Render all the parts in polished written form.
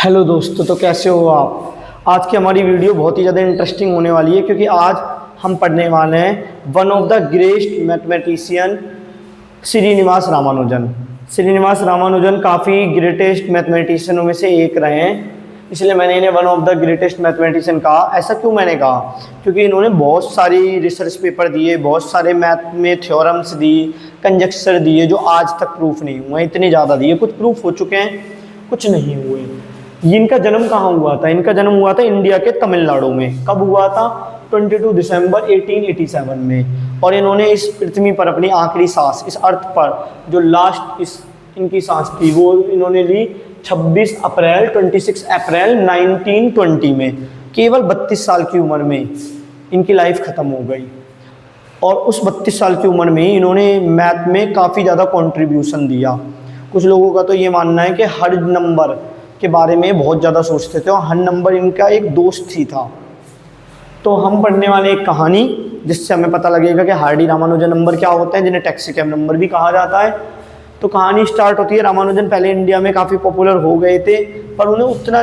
Hello दोस्तों, तो कैसे हो आप। आज की हमारी वीडियो बहुत ही ज़्यादा इंटरेस्टिंग होने वाली है क्योंकि आज हम पढ़ने वाले हैं one of the greatest mathematician Srinivasa Ramanujan. Srinivasa Ramanujan काफ़ी ग्रेटेस्ट मैथमेटिशियनों में से एक रहे हैं, इसलिए मैंने इन्हें one of the greatest mathematician कहा। ऐसा क्यों मैंने कहा? क्योंकि इन्होंने बहुत सारी रिसर्च पेपर दिए, बहुत सारे मैथ में थ्योरम्स दी, कंजक्चर दिए जो आज तक प्रूफ नहीं हुए। इतने ज़्यादा दिए, कुछ प्रूफ हो चुके हैं, कुछ नहीं हुए। इनका जन्म कहाँ हुआ था? इनका जन्म हुआ था इंडिया के तमिलनाडु में। कब हुआ था? 22 दिसंबर 1887 में। और इन्होंने इस पृथ्वी पर अपनी आखिरी सांस, इस अर्थ पर जो लास्ट इनकी सांस थी, वो इन्होंने ली 26 अप्रैल 1920 में। केवल 32 साल की उम्र में इनकी लाइफ ख़त्म हो गई। और उस 32 साल की उम्र में इन्होंने मैथ में काफ़ी ज़्यादा कंट्रीब्यूशन दिया। कुछ लोगों का तो ये मानना है कि हर नंबर के बारे में बहुत ज़्यादा सोचते थे और हर नंबर इनका एक दोस्त ही था। तो हम पढ़ने वाले एक कहानी जिससे हमें पता लगेगा कि हार्डी रामानुजन नंबर क्या होते हैं, जिन्हें टैक्सी कैब नंबर भी कहा जाता है। तो कहानी स्टार्ट होती है। रामानुजन पहले इंडिया में काफ़ी पॉपुलर हो गए थे, पर उन्हें उतना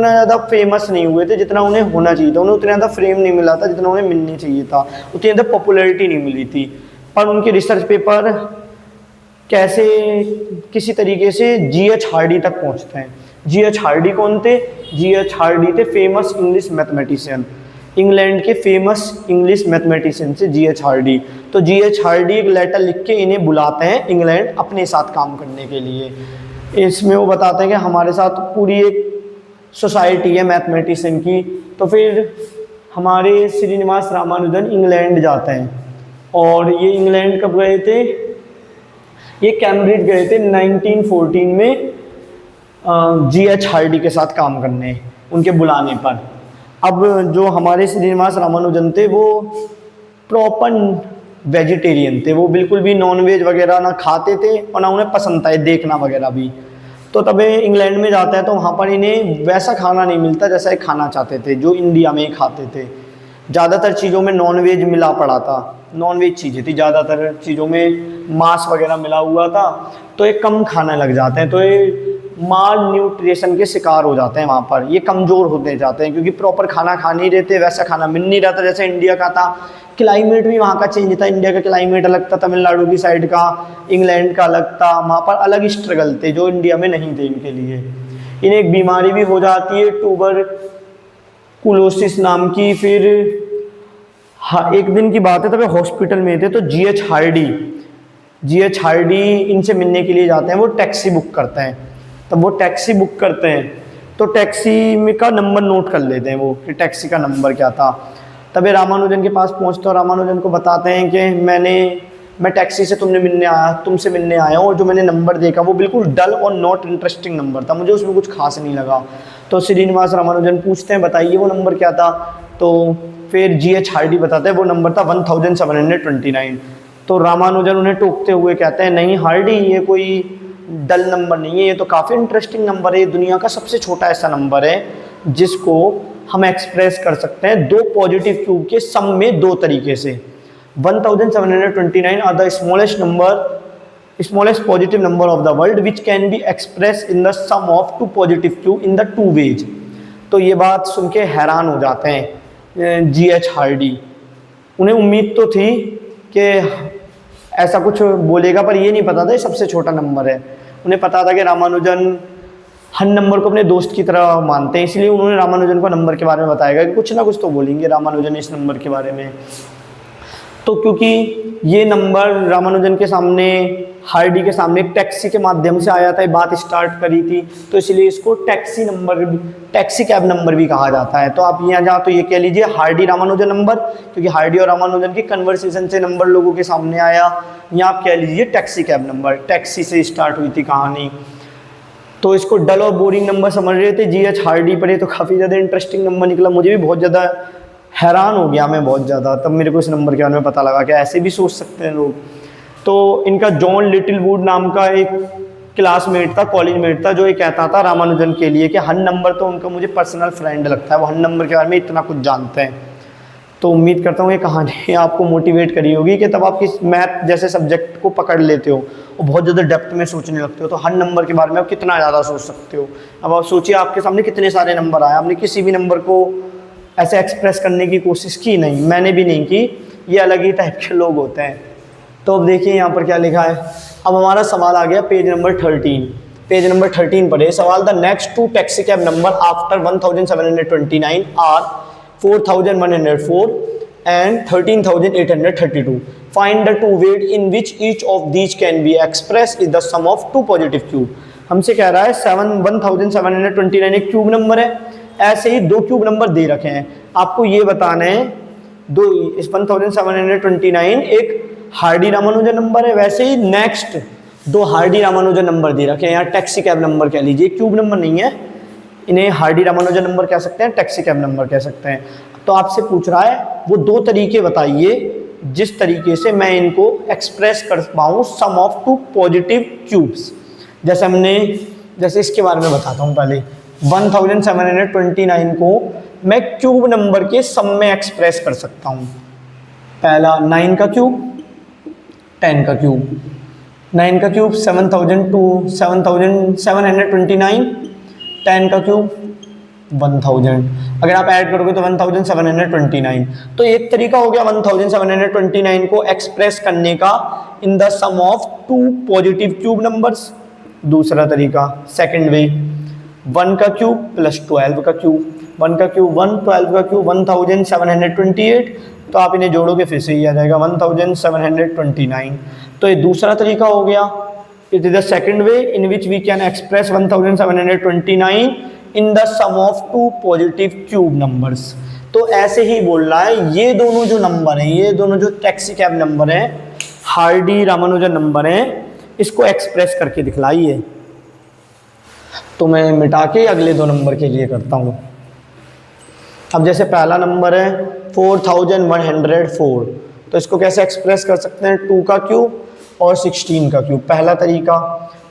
ज़्यादा फेमस नहीं हुए थे जितना उन्हें होना चाहिए था। उन्हें उतना ज़्यादा फ्रेम नहीं मिला था जितना उन्हें मिलनी चाहिए था, उतनी ज़्यादा पॉपुलैरिटी नहीं मिली थी। पर उनके रिसर्च पेपर कैसे किसी तरीके से G.H. हार्डी तक पहुंचते हैं। G.H. हार्डी कौन थे? G.H. हार्डी थे फेमस इंग्लिश मैथमेटिशियन, इंग्लैंड के फेमस इंग्लिश मैथमेटिशियन से G.H. हार्डी। तो G.H. हार्डी एक लेटर लिख के इन्हें बुलाते हैं इंग्लैंड अपने साथ काम करने के लिए। इसमें वो बताते हैं कि हमारे साथ पूरी एक सोसाइटी है मैथमेटिशियन की। तो फिर हमारे श्रीनिवास रामानुजन इंग्लैंड जाते हैं। और ये इंग्लैंड कब गए थे? ये कैम्ब्रिज गए थे 1914 में G.H. हार्डी के साथ काम करने, उनके बुलाने पर। अब जो हमारे श्रीनिवास रामानुजन थे वो प्रॉपर वेजिटेरियन थे, वो बिल्कुल भी नॉनवेज वगैरह ना खाते थे और ना उन्हें पसंद था देखना वगैरह भी। तो तब इंग्लैंड में जाता है तो वहाँ पर इन्हें वैसा खाना नहीं मिलता जैसा ये खाना चाहते थे, जो इंडिया में ही खाते थे। ज़्यादातर चीज़ों में नॉनवेज मिला पड़ा था, नॉनवेज चीज़ें थी, ज़्यादातर चीज़ों में मांस वगैरह मिला हुआ था। तो ये कम खाने लग जाते हैं, तो ये माल न्यूट्रिशन के शिकार हो जाते हैं। वहाँ पर ये कमज़ोर होते जाते हैं क्योंकि प्रॉपर खाना खा नहीं रहते, वैसा खाना मिल नहीं रहा था जैसे इंडिया का था। क्लाइमेट भी वहाँ का चेंज था, इंडिया का क्लाइमेट अलग था, तमिलनाडु की साइड का, इंग्लैंड का अलग था। वहाँ पर अलग स्ट्रगल थे जो इंडिया में नहीं थे इनके लिए। इन्हें एक बीमारी भी हो जाती है ट्यूबरकुलोसिस नाम की। फिर हाँ, एक दिन की बात है, तब हॉस्पिटल में थे तो G.H. हार्डी इनसे मिलने के लिए जाते हैं। वो टैक्सी बुक करते हैं। तब वो टैक्सी बुक करते हैं तो टैक्सी में का नंबर नोट कर लेते हैं वो कि टैक्सी का नंबर क्या था। तब रामानुजन के पास पहुंचते और रामानुजन को बताते हैं कि मैं टैक्सी से तुमसे मिलने आया हूँ और जो मैंने नंबर देखा वो बिल्कुल डल और नॉट इंटरेस्टिंग नंबर था, मुझे उसमें कुछ खास नहीं लगा। तो श्रीनिवास रामानुजन पूछते हैं बताइए वो नंबर क्या था। तो फिर G.H. हार्डी बताते हैं वो नंबर था 1729। तो रामानुजन उन्हें टोकते हुए कहते हैं नहीं हार्डी, ये कोई डल नंबर नहीं है, ये तो काफ़ी इंटरेस्टिंग नंबर है। ये दुनिया का सबसे छोटा ऐसा नंबर है जिसको हम एक्सप्रेस कर सकते हैं दो पॉजिटिव क्यूब के सम में दो तरीके से। 1729 are the smallest positive number of the world which can be express in the sum of two positive cube in the two ways. तो ये बात सुन के हैरान हो जाते हैं G.H. हार्डी। उन्हें उम्मीद तो थी कि ऐसा कुछ बोलेगा, पर ये नहीं पता था ये सबसे छोटा नंबर है। उन्हें पता था कि रामानुजन हर नंबर को अपने दोस्त की तरह मानते हैं, इसलिए उन्होंने रामानुजन को नंबर के बारे में बताया कि कुछ ना कुछ तो बोलेंगे रामानुजन इस नंबर के बारे में। तो क्योंकि ये नंबर रामानुजन के सामने, हार्डी के सामने एक टैक्सी के माध्यम से आया था, ये बात स्टार्ट करी थी, तो इसलिए इसको टैक्सी कैब नंबर भी कहा जाता है। तो आप यहाँ जाओ तो ये कह लीजिए हार्डी रामानुजन नंबर, क्योंकि हार्डी और रामानुजन की कन्वर्सेशन से नंबर लोगों के सामने आया। यहाँ आप कह लीजिए टैक्सी कैब नंबर, टैक्सी से स्टार्ट हुई थी कहानी। तो इसको डल और बोरिंग नंबर समझ रहे थे G.H. हार्डी पर, ये तो काफ़ी ज़्यादा इंटरेस्टिंग नंबर निकला। मुझे भी बहुत ज़्यादा हैरान हो गया मैं, बहुत ज़्यादा। तब मेरे को इस नंबर के बारे में पता लगा कि ऐसे भी सोच सकते हैं लोग। तो इनका जॉन लिटिलवुड नाम का एक क्लासमेट था, कॉलेज मेट था, जो ये कहता था रामानुजन के लिए कि हर नंबर तो उनका मुझे पर्सनल फ्रेंड लगता है, वो हर नंबर के बारे में इतना कुछ जानते हैं। तो उम्मीद करता हूँ ये कहानी आपको मोटिवेट करी होगी कि तब आप किस मैथ जैसे सब्जेक्ट को पकड़ लेते हो और बहुत ज़्यादा डेप्थ में सोचने लगते हो, तो हर नंबर के बारे में आप कितना ज़्यादा सोच सकते हो। अब आप सोचिए आपके सामने कितने सारे नंबर आए, आपने किसी भी नंबर को ऐसे एक्सप्रेस करने की कोशिश की नहीं, मैंने भी नहीं की, ये अलग ही टाइप के लोग होते हैं। तो अब देखिए यहाँ पर क्या लिखा है। अब हमारा सवाल आ गया पेज नंबर 13। पेज नंबर 13 पर है सवाल, the next two taxi cab number after 1729 are 4104 and 13,832. Find the two ways in which each of these can be expressed is the sum of two positive cube. हमसे कह रहा है 1729 एक cube number है, ऐसे ही दो क्यूब नंबर दे रखे हैं, आपको ये बताना है दो, इस 1729 एक हार्डी रामानुजन नंबर है, वैसे ही नेक्स्ट दो हार्डी रामानुजन नंबर दे रखे हैं, यहाँ टैक्सी कैब नंबर कह लीजिए, क्यूब नंबर नहीं है, इन्हें हार्डी रामानुजन नंबर कह सकते हैं, टैक्सी कैब नंबर कह सकते हैं। तो आपसे पूछ रहा है वो दो तरीके बताइए जिस तरीके से मैं इनको एक्सप्रेस कर पाऊँ सम ऑफ टू पॉजिटिव क्यूब्स। जैसे इसके बारे में बताता हूँ पहले, 1729 को मैं क्यूब नंबर के सम में एक्सप्रेस कर सकता हूँ। पहला 9 का क्यूब, 10 का क्यूब, 9 का क्यूब 7729, 10 का क्यूब 1000, अगर आप ऐड करोगे तो 1729। तो एक तरीका हो गया 1729 को एक्सप्रेस करने का in the sum of two positive cube numbers. दूसरा तरीका सेकंड वे, 1 का क्यूब प्लस 12 का क्यूब, 1 का क्यूब 1, 12 का क्यूब 1728, तो आप इन्हें जोड़ोगे फिर से ही आ जाएगा 1729। तो ये दूसरा तरीका हो गया। It is the second way in which we can express 1729 in the sum of two positive cube numbers. तो ऐसे ही बोल रहा है, ये दोनों जो नंबर हैं, ये दोनों जो टैक्सी कैब नंबर हैं, हार्डी रामानुजन नंबर हैं, इसको एक्सप्रेस करके दिखलाइए। तो मैं मिटा के अगले दो नंबर के लिए करता हूँ। अब जैसे पहला नंबर है 4104, तो इसको कैसे एक्सप्रेस कर सकते हैं, 2 का क्यूब और 16 का क्यूब, पहला तरीका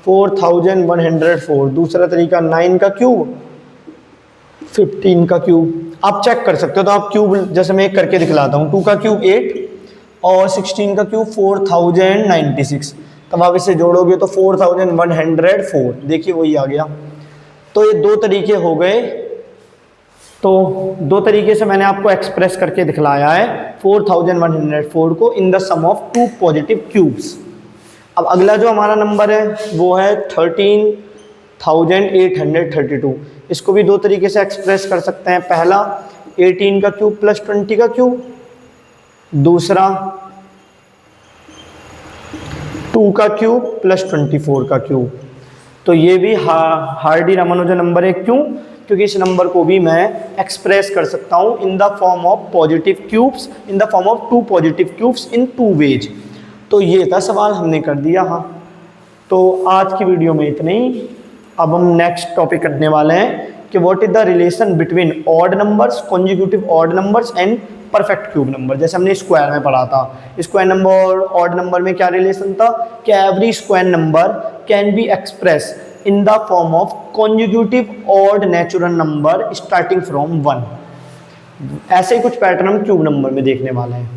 4104। दूसरा तरीका 9 का क्यूब 15 का क्यूब। आप चेक कर सकते हो, तो आप क्यूब जैसे मैं एक करके दिखलाता हूँ, 2 का क्यूब 8 और 16 का क्यूब 4096, तब आप इसे जोड़ोगे तो 4104, देखिए वही आ गया। तो ये दो तरीके हो गए, तो दो तरीके से मैंने आपको एक्सप्रेस करके दिखलाया है 4104 को in the sum of two positive cubes. अब अगला जो हमारा नंबर है वो है 13,832, इसको भी दो तरीके से एक्सप्रेस कर सकते हैं। पहला 18 का क्यूब प्लस 20 का क्यूब, दूसरा 2 का क्यूब प्लस 24 का क्यूब। तो ये भी हार्डी रामानुजन नंबर है, क्यों? क्योंकि इस नंबर को भी मैं एक्सप्रेस कर सकता हूँ in the form of positive cubes, in the form of two positive cubes in two ways. तो ये था सवाल, हमने कर दिया। हाँ, तो आज की वीडियो में इतना ही। अब हम नेक्स्ट टॉपिक करने वाले हैं कि what is the relation between odd numbers, consecutive odd numbers and perfect cube number. जैसे हमने स्क्वायर में पढ़ा था, स्क्वायर नंबर और ऑड नंबर में क्या रिलेशन था कि every square number can be express in the form of consecutive odd natural number starting from 1। ऐसे ही कुछ पैटर्न हम क्यूब नंबर में देखने वाले हैं।